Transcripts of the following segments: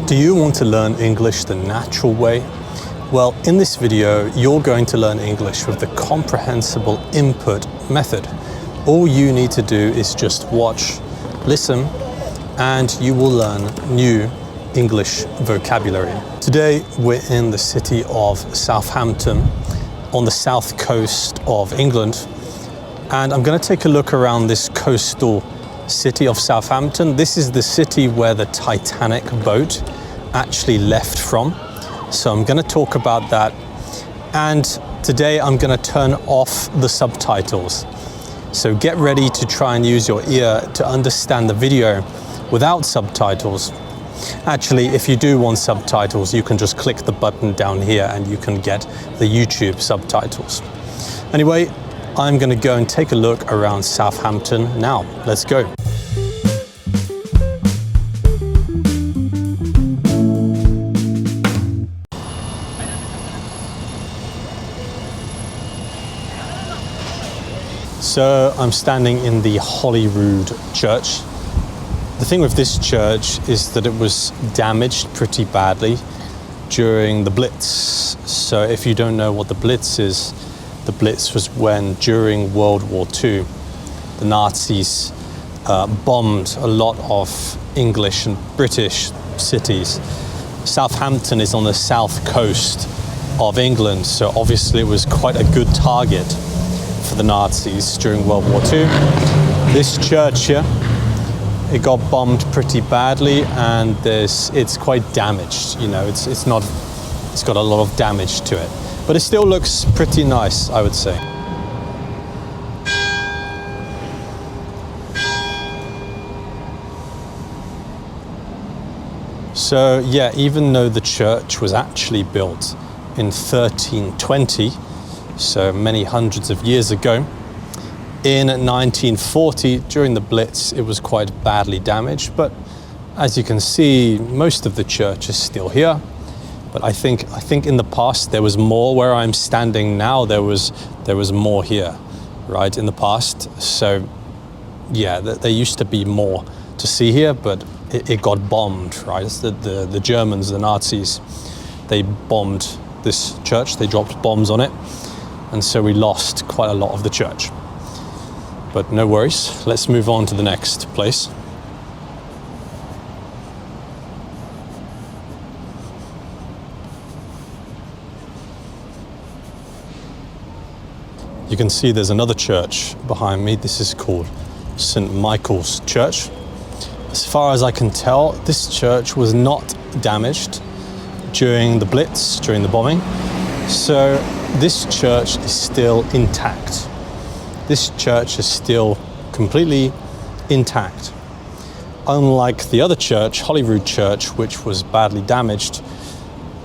Do you want to learn English the natural way? Well, in this video, you're going to learn English with the comprehensible input method. All you need to do is just watch, listen, and you will learn new English vocabulary. Today, we're in the city of Southampton on the south coast of England, and I'm going to take a look around this coastal city of Southampton. This is the city where the Titanic boat actually left from. So I'm going to talk about that. And today I'm going to turn off the subtitles. So get ready to try and use your ear to understand the video without subtitles. Actually, if you do want subtitles, you can just click the button down here and you can get the YouTube subtitles. Anyway, I'm going to go and take a look around Southampton now. Let's go. So I'm standing in the Holyrood Church. The thing with this church is that it was damaged pretty badly during the Blitz. So if you don't know what the Blitz is, the Blitz was when during World War II, the Nazis bombed a lot of English and British cities. Southampton is on the south coast of England, so obviously it was quite a good target for the Nazis during World War II. This church here, it got bombed pretty badly, and it's quite damaged. You know, it's got a lot of damage to it, but it still looks pretty nice, I would say. So yeah, even though the church was actually built in 1320, so many hundreds of years ago, in 1940, during the Blitz, it was quite badly damaged. But as you can see, most of the church is still here. But I think in the past there was more. Where I'm standing now, there was more here, right, in the past. So yeah, there used to be more to see here, but it got bombed, right? It's the Germans, the Nazis, they bombed this church. They dropped bombs on it. And so we lost quite a lot of the church. But no worries, let's move on to the next place. You can see there's another church behind me. This is called St. Michael's Church. As far as I can tell, this church was not damaged during the Blitz, during the bombing. So this church is still intact. This church is still completely intact. Unlike the other church, Holyrood Church, which was badly damaged,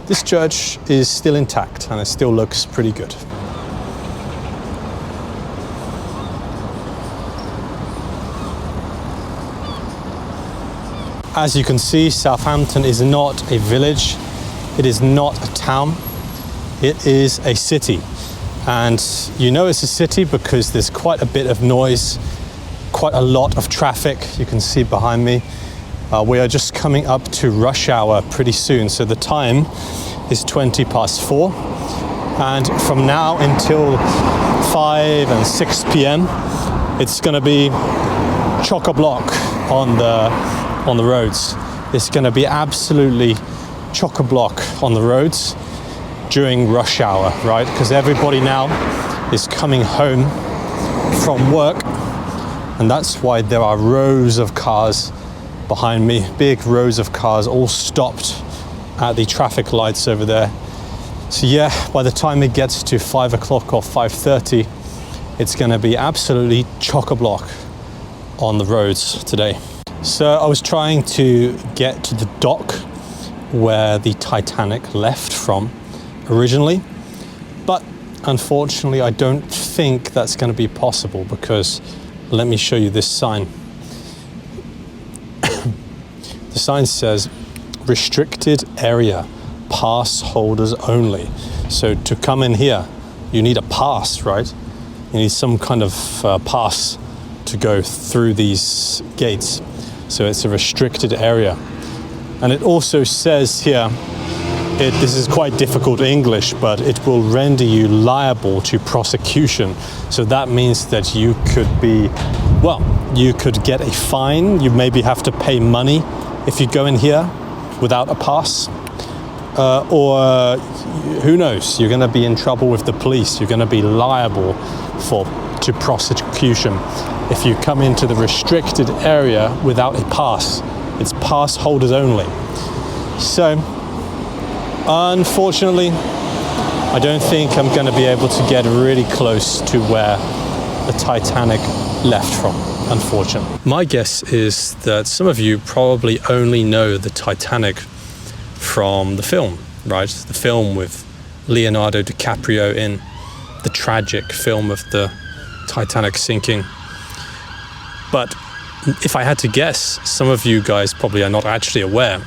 this church is still intact and it still looks pretty good. As you can see, Southampton is not a village. It is not a town. It is a city, and you know it's a city because there's quite a bit of noise, quite a lot of traffic. You can see behind me. We are just coming up to rush hour pretty soon, so the time is 4:20, and from now until 5 and 6 p.m. it's going to be chock-a-block on the roads. It's going to be absolutely chock-a-block on the roads during rush hour, right? Because everybody now is coming home from work, and that's why there are rows of cars behind me, big rows of cars all stopped at the traffic lights over there. So yeah, by the time it gets to 5 o'clock or 5:30, it's going to be absolutely chock-a-block on the roads today. So I was trying to get to the dock where the Titanic left from originally, but unfortunately I don't think that's going to be possible, because let me show you this sign. The sign says restricted area, pass holders only. So to come in here you need a pass, right? You need some kind of pass to go through these gates. So it's a restricted area. And it also says here, this is quite difficult English, but it will render you liable to prosecution. So that means that you could be, well, you could get a fine. You maybe have to pay money if you go in here without a pass. Or who knows, you're going to be in trouble with the police. You're going to be liable to prosecution if you come into the restricted area without a pass. It's pass holders only. So unfortunately, I don't think I'm going to be able to get really close to where the Titanic left from, unfortunately. My guess is that some of you probably only know the Titanic from the film, right? The film with Leonardo DiCaprio in, the tragic film of the Titanic sinking. But if I had to guess, some of you guys probably are not actually aware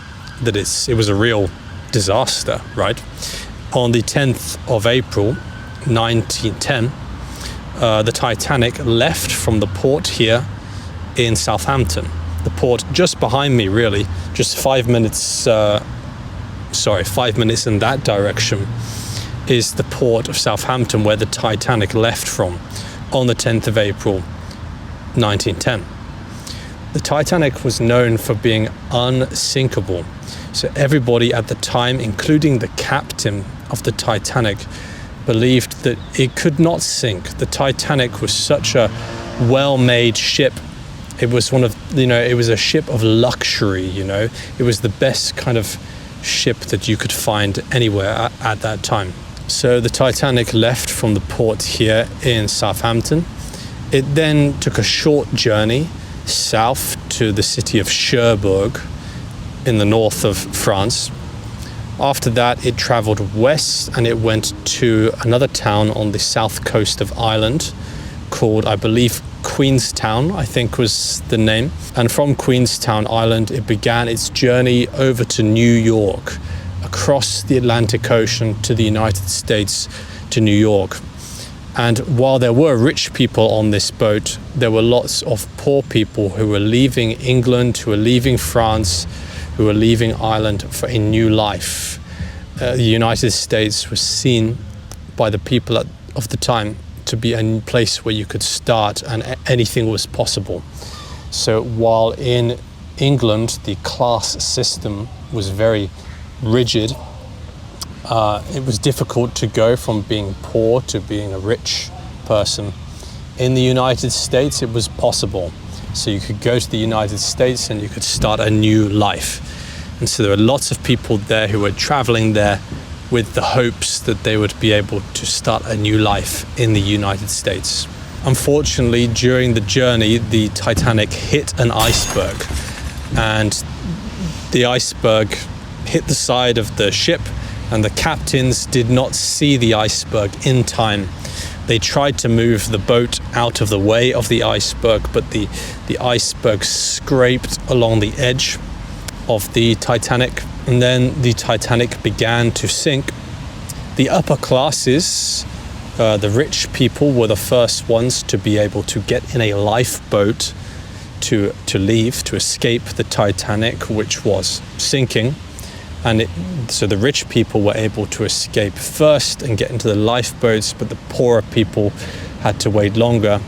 that it was a real disaster, right? On the 10th of April, 1910, the Titanic left from the port here in Southampton. The port just behind me, really, just 5 minutes, 5 minutes in that direction is the port of Southampton where the Titanic left from on the 10th of April, 1910. The Titanic was known for being unsinkable. So everybody at the time, including the captain of the Titanic, believed that it could not sink. The Titanic was such a well-made ship. It was it was a ship of luxury, It was the best kind of ship that you could find anywhere at that time. So the Titanic left from the port here in Southampton. It then took a short journey south to the city of Cherbourg in the north of France. After that, it traveled west and it went to another town on the south coast of Ireland called, I believe, Queenstown, I think was the name. And from Queenstown, Ireland, it began its journey over to New York, across the Atlantic Ocean to the United States, to New York. And while there were rich people on this boat, there were lots of poor people who were leaving England, who were leaving France, who were leaving Ireland for a new life. The United States was seen by the people of the time to be a place where you could start and anything was possible. So while in England the class system was very rigid, it was difficult to go from being poor to being a rich person. In the United States, it was possible. So you could go to the United States and you could start a new life. And so there were lots of people there who were traveling there with the hopes that they would be able to start a new life in the United States. Unfortunately, during the journey, the Titanic hit an iceberg, and the iceberg hit the side of the ship, and the captains did not see the iceberg in time. They tried to move the boat out of the way of the iceberg, but the iceberg scraped along the edge of the Titanic, and then the Titanic began to sink. The upper classes, the rich people, were the first ones to be able to get in a lifeboat to leave, to escape the Titanic, which was sinking. And so the rich people were able to escape first and get into the lifeboats, but the poorer people had to wait longer.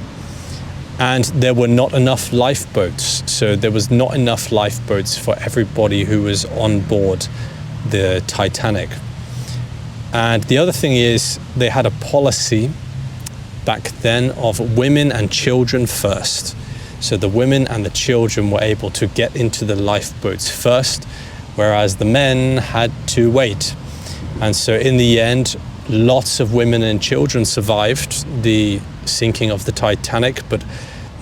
And there were not enough lifeboats. So there was not enough lifeboats for everybody who was on board the Titanic. And the other thing is, they had a policy back then of women and children first. So the women and the children were able to get into the lifeboats first, whereas the men had to wait. And so in the end, lots of women and children survived the sinking of the Titanic, but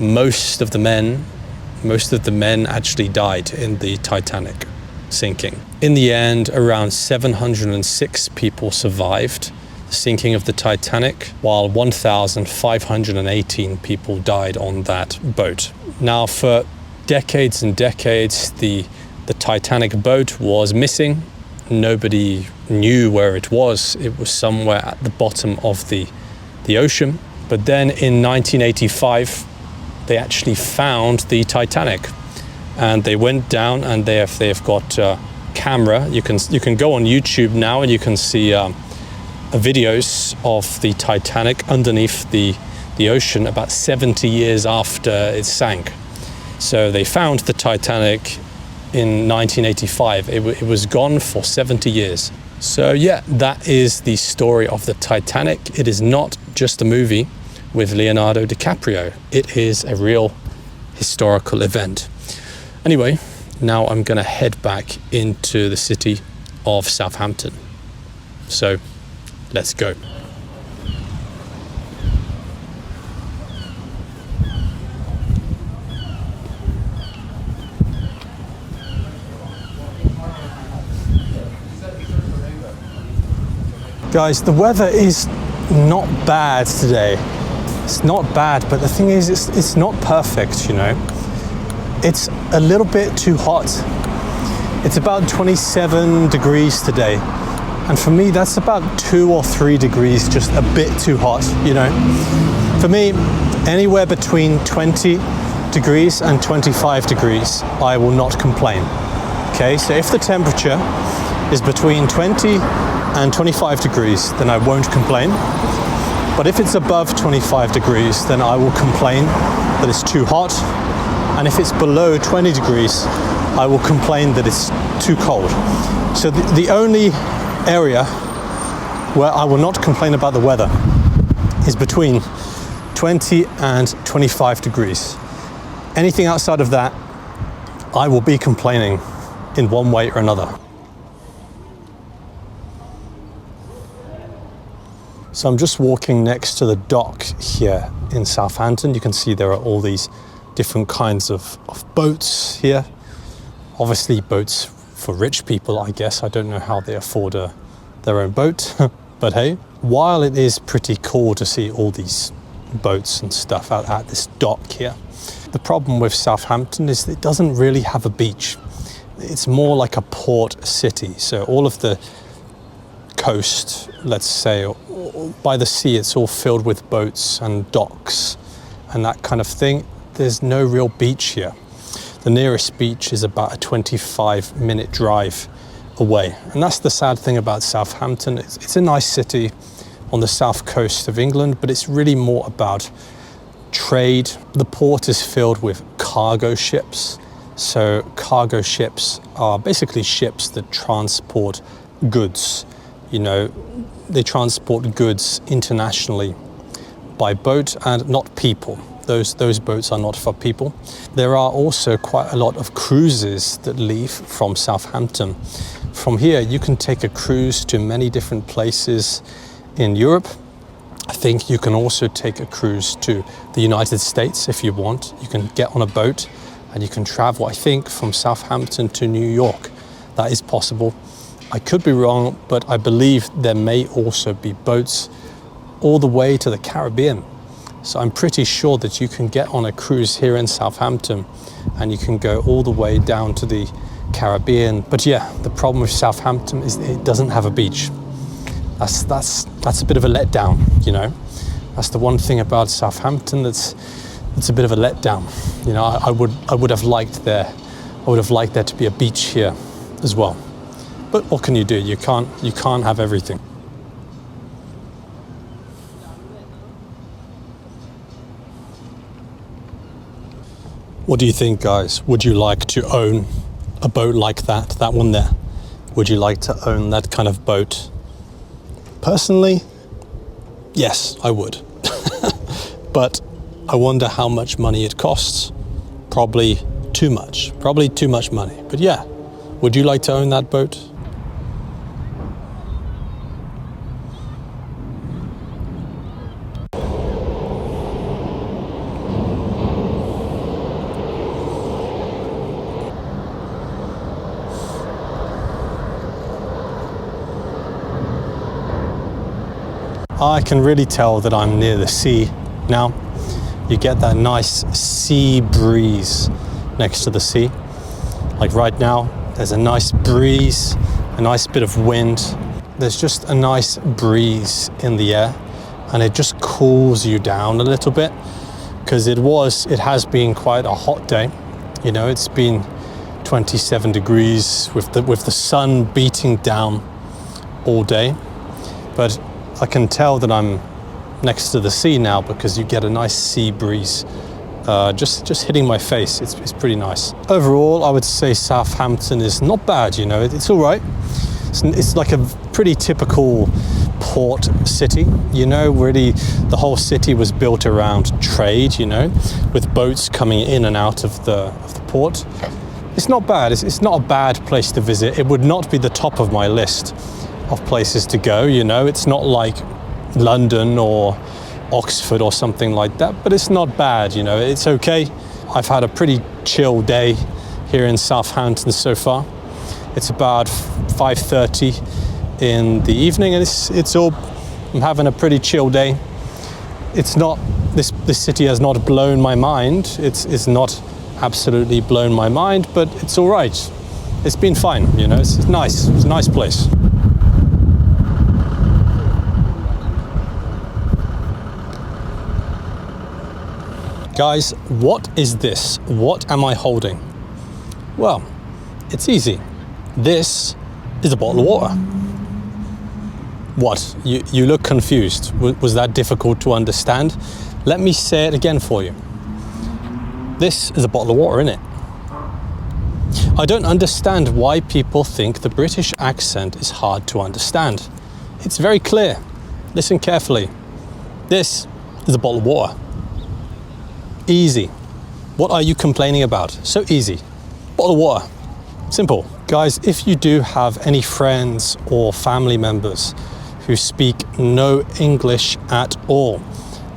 most of the men actually died in the Titanic sinking. In the end, around 706 people survived the sinking of the Titanic, while 1,518 people died on that boat. Now, for decades and decades, the Titanic boat was missing. Nobody knew where it was. It was somewhere at the bottom of the ocean. But then in 1985, they actually found the Titanic, and they went down, and they have got camera. You can go on YouTube now and you can see videos of the Titanic underneath the ocean about 70 years after it sank. So they found the Titanic in 1985. It was gone for 70 years. So yeah, that is the story of the Titanic. It is not just a movie with Leonardo DiCaprio. It is a real historical event. Anyway, now I'm gonna head back into the city of Southampton. So let's go. Guys, the weather is not bad today. It's not bad, but the thing is, it's not perfect, you know. It's a little bit too hot. It's about 27 degrees today. And for me, that's about 2 or 3 degrees, just a bit too hot, you know. For me, anywhere between 20 degrees and 25 degrees, I will not complain. Okay, so if the temperature is between 20 and 25 degrees, then I won't complain. But if it's above 25 degrees, then I will complain that it's too hot. And if it's below 20 degrees, I will complain that it's too cold. So the only area where I will not complain about the weather is between 20 and 25 degrees. Anything outside of that, I will be complaining in one way or another. So I'm just walking next to the dock here in Southampton. You can see there are all these different kinds of boats here. Obviously boats for rich people, I guess. I don't know how they afford their own boat, but hey, while it is pretty cool to see all these boats and stuff out at this dock here, the problem with Southampton is it doesn't really have a beach. It's more like a port city. So all of the coast, let's say, by the sea, it's all filled with boats and docks and that kind of thing. There's no real beach here. The nearest beach is about a 25-minute drive away. And that's the sad thing about Southampton. It's a nice city on the south coast of England, but it's really more about trade. The port is filled with cargo ships. So cargo ships are basically ships that transport goods. You know, they transport goods internationally by boat and not people. Those boats are not for people. There are also quite a lot of cruises that leave from Southampton. From here, you can take a cruise to many different places in Europe. I think you can also take a cruise to the United States if you want. You can get on a boat and you can travel, I think, from Southampton to New York. That is possible. I could be wrong, but I believe there may also be boats all the way to the Caribbean. So I'm pretty sure that you can get on a cruise here in Southampton and you can go all the way down to the Caribbean. But yeah, the problem with Southampton is it doesn't have a beach. That's a bit of a letdown, you know. That's the one thing about Southampton that's a bit of a letdown. You know, I would have liked there to be a beach here as well. But what can you do? You can't have everything. What do you think, guys? Would you like to own a boat like that one there? Would you like to own that kind of boat? Personally, yes, I would. But I wonder how much money it costs. Probably too much money. But yeah, would you like to own that boat? I can really tell that I'm near the sea now. You get that nice sea breeze next to the sea. Like right now, there's a nice breeze, a nice bit of wind. There's just a nice breeze in the air and it just cools you down a little bit because it has been quite a hot day. You know, it's been 27 degrees with the sun beating down all day. But I can tell that I'm next to the sea now because you get a nice sea breeze just hitting my face. It's pretty nice. Overall, I would say Southampton is not bad, you know, it's all right. It's like a pretty typical port city, you know, really the whole city was built around trade, you know, with boats coming in and out of the port. It's not bad, it's not a bad place to visit. It would not be the top of my list of places to go, you know, it's not like London or Oxford or something like that, but it's not bad, you know, it's okay. I've had a pretty chill day here in Southampton so far. It's about 5:30 in the evening and I'm having a pretty chill day. It's not, this city has not blown my mind. It's not absolutely blown my mind, but it's all right. It's been fine, you know, it's nice. It's a nice place. Guys, what is this? What am I holding? Well, it's easy. This is a bottle of water. What? You look confused. Was that difficult to understand? Let me say it again for you. This is a bottle of water, innit? I don't understand why people think the British accent is hard to understand. It's very clear. Listen carefully. This is a bottle of water. Easy. What are you complaining about? So easy. Bottle of water. Simple. Guys, if you do have any friends or family members who speak no English at all,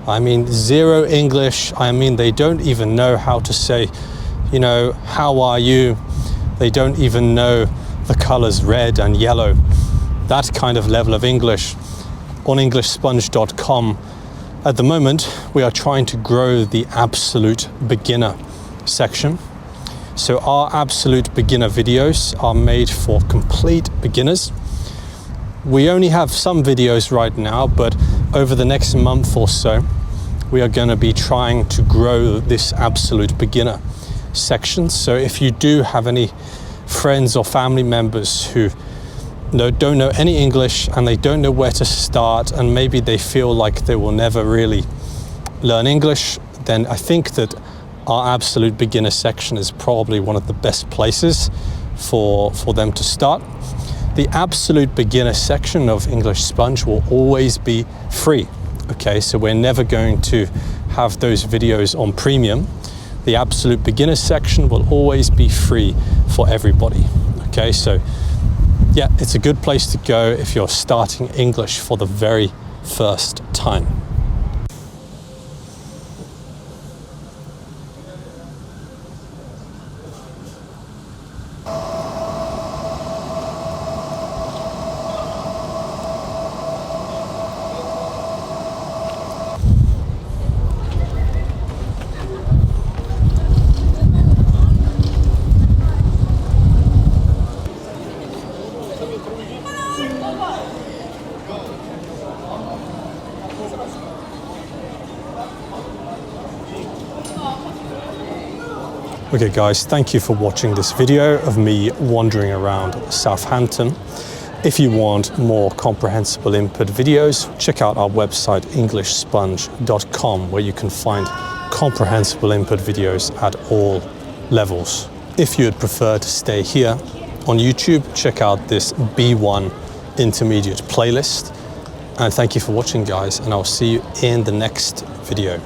I mean zero English, I mean they don't even know how to say, you know, how are you? They don't even know the colors red and yellow. That kind of level of English. On EnglishSponge.com, at the moment, we are trying to grow the absolute beginner section. So our absolute beginner videos are made for complete beginners. We only have some videos right now, but over the next month or so, we are going to be trying to grow this absolute beginner section. So if you do have any friends or family members who don't know any English and they don't know where to start, and maybe they feel like they will never really learn English, then I think that our absolute beginner section is probably one of the best places for them to start. The absolute beginner section of English Sponge will always be free. Okay, so we're never going to have those videos on premium. The absolute beginner section will always be free for everybody. Okay, so yeah, it's a good place to go if you're starting English for the very first time. Okay guys, thank you for watching this video of me wandering around Southampton. If you want more comprehensible input videos, check out our website EnglishSponge.com, where you can find comprehensible input videos at all levels. If you would prefer to stay here on YouTube, check out this B1 intermediate playlist. And thank you for watching guys, and I'll see you in the next video.